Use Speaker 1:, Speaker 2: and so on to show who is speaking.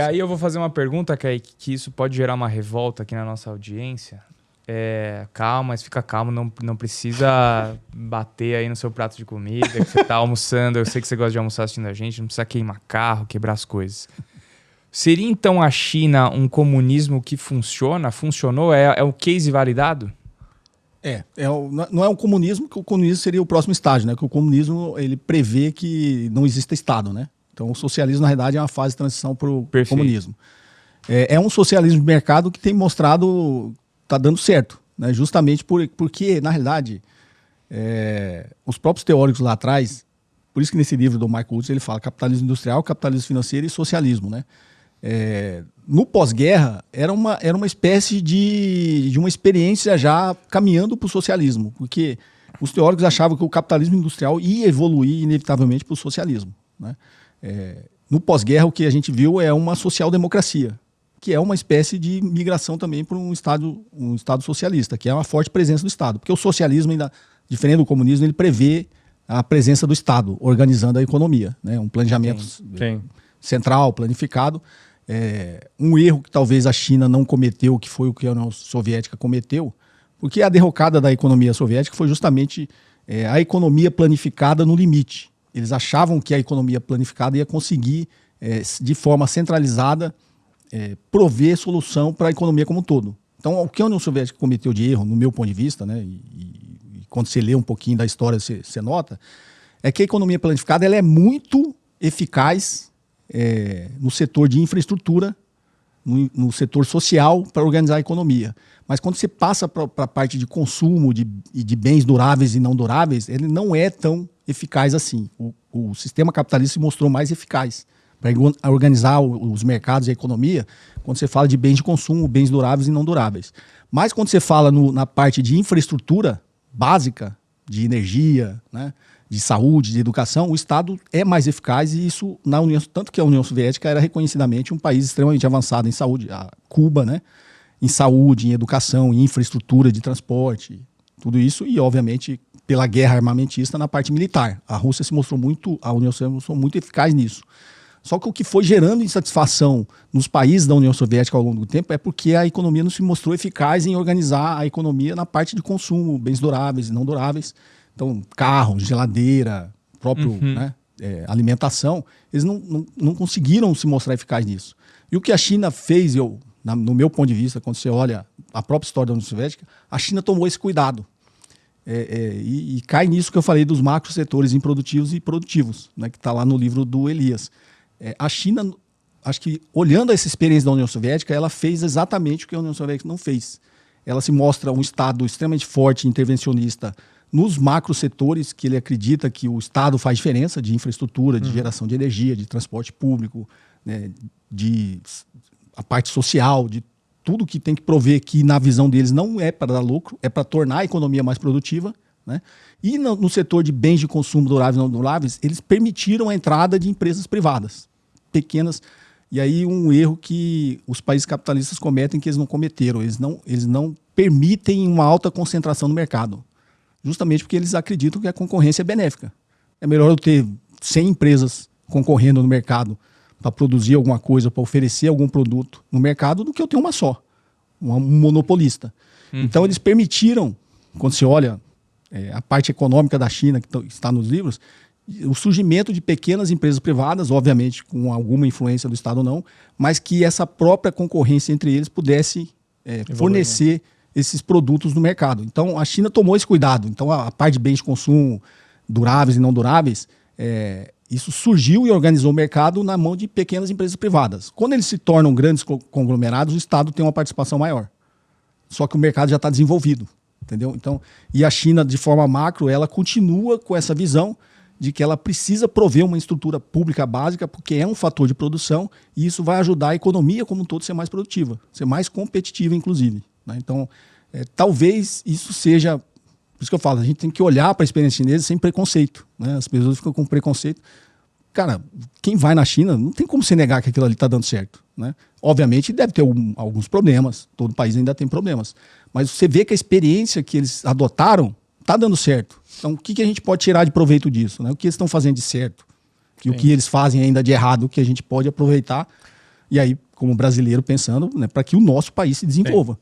Speaker 1: E aí eu vou fazer uma pergunta, Kaique, que isso pode gerar uma revolta aqui na nossa audiência. Calma, mas fica calmo, não precisa bater aí no seu prato de comida, que você tá almoçando. Eu sei que você gosta de almoçar assistindo a gente, não precisa queimar carro, quebrar as coisas. Seria então a China um comunismo que funciona? Funcionou? É o case validado?
Speaker 2: Não é um comunismo, que o comunismo seria o próximo estágio, né? Que o comunismo ele prevê que não exista Estado, né? Então o socialismo, na verdade, é uma fase de transição para o comunismo. É um socialismo de mercado que tem mostrado tá dando certo, né? Justamente porque, na realidade, os próprios teóricos lá atrás, por isso que nesse livro do Michael Woods ele fala capitalismo industrial, capitalismo financeiro e socialismo, né? No pós-guerra era uma espécie de uma experiência já caminhando para o socialismo, porque os teóricos achavam que o capitalismo industrial ia evoluir inevitavelmente para o socialismo, né? No pós-guerra o que a gente viu é uma social-democracia, que é uma espécie de migração também para um estado socialista, que é uma forte presença do Estado, porque o socialismo, ainda diferente do comunismo, ele prevê a presença do Estado organizando a economia, né? Um planejamento central, planificado. Um erro que talvez a China não cometeu, que foi o que a União Soviética cometeu, porque a derrocada da economia soviética foi justamente a economia planificada no limite. Eles achavam que a economia planificada ia conseguir, de forma centralizada, prover solução para a economia como um todo. Então, o que a União Soviética cometeu de erro, no meu ponto de vista, né, e quando você lê um pouquinho da história, você nota, é que a economia planificada ela é muito eficaz no setor de infraestrutura, no setor social, para organizar a economia. Mas quando você passa para a parte de consumo e de bens duráveis e não duráveis, ele não é tão eficaz assim. O sistema capitalista se mostrou mais eficaz para organizar os mercados e a economia quando você fala de bens de consumo, bens duráveis e não duráveis. Mas quando você fala na parte de infraestrutura básica, de energia, né, de saúde, de educação, o Estado é mais eficaz, e isso na União, tanto que a União Soviética era reconhecidamente um país extremamente avançado em saúde, a Cuba, né, em saúde, em educação, em infraestrutura de transporte, tudo isso, e obviamente pela guerra armamentista na parte militar. A Rússia se mostrou muito, a União Soviética se mostrou muito eficaz nisso. Só que o que foi gerando insatisfação nos países da União Soviética ao longo do tempo é porque a economia não se mostrou eficaz em organizar a economia na parte de consumo, bens duráveis e não duráveis. Então, carro, geladeira, próprio alimentação, eles não conseguiram se mostrar eficazes nisso. E o que a China fez, no meu ponto de vista, quando você olha a própria história da União Soviética, a China tomou esse cuidado. E cai nisso que eu falei dos macro setores improdutivos e produtivos, né, que está lá no livro do Elias. A China, acho que olhando essa experiência da União Soviética, ela fez exatamente o que a União Soviética não fez. Ela se mostra um Estado extremamente forte, intervencionista, nos macro setores que ele acredita que o Estado faz diferença, de infraestrutura, de geração de energia, de transporte público, né, de a parte social, de tudo que tem que prover, que na visão deles não é para dar lucro, é para tornar a economia mais produtiva, né? E no setor de bens de consumo duráveis e não duráveis, eles permitiram a entrada de empresas privadas, pequenas. E aí um erro que os países capitalistas cometem, que eles não cometeram, eles não permitem uma alta concentração no mercado. Justamente porque eles acreditam que a concorrência é benéfica. É melhor eu ter 100 empresas concorrendo no mercado para produzir alguma coisa, para oferecer algum produto no mercado, do que eu ter uma só, um monopolista. Então eles permitiram, quando você olha a parte econômica da China, que está nos livros, o surgimento de pequenas empresas privadas, obviamente com alguma influência do Estado ou não, mas que essa própria concorrência entre eles pudesse fornecer esses produtos no mercado. Então a China tomou esse cuidado. Então a parte de bens de consumo duráveis e não duráveis, isso surgiu e organizou o mercado na mão de pequenas empresas privadas. Quando eles se tornam grandes conglomerados, o Estado tem uma participação maior. Só que o mercado já está desenvolvido, entendeu? Então, e a China, de forma macro, ela continua com essa visão de que ela precisa prover uma estrutura pública básica, porque é um fator de produção, e isso vai ajudar a economia como um todo a ser mais produtiva, ser mais competitiva, inclusive, né? Então, talvez isso seja... Por isso que eu falo, a gente tem que olhar para a experiência chinesa sem preconceito, né? As pessoas ficam com preconceito. Cara, quem vai na China, não tem como você negar que aquilo ali está dando certo, né? Obviamente deve ter alguns problemas, todo país ainda tem problemas, mas você vê que a experiência que eles adotaram está dando certo. Então, o que a gente pode tirar de proveito disso, né? O que eles estão fazendo de certo? E o que eles fazem ainda de errado, que a gente pode aproveitar E aí, como brasileiro, pensando, né, para que o nosso país se desenvolva.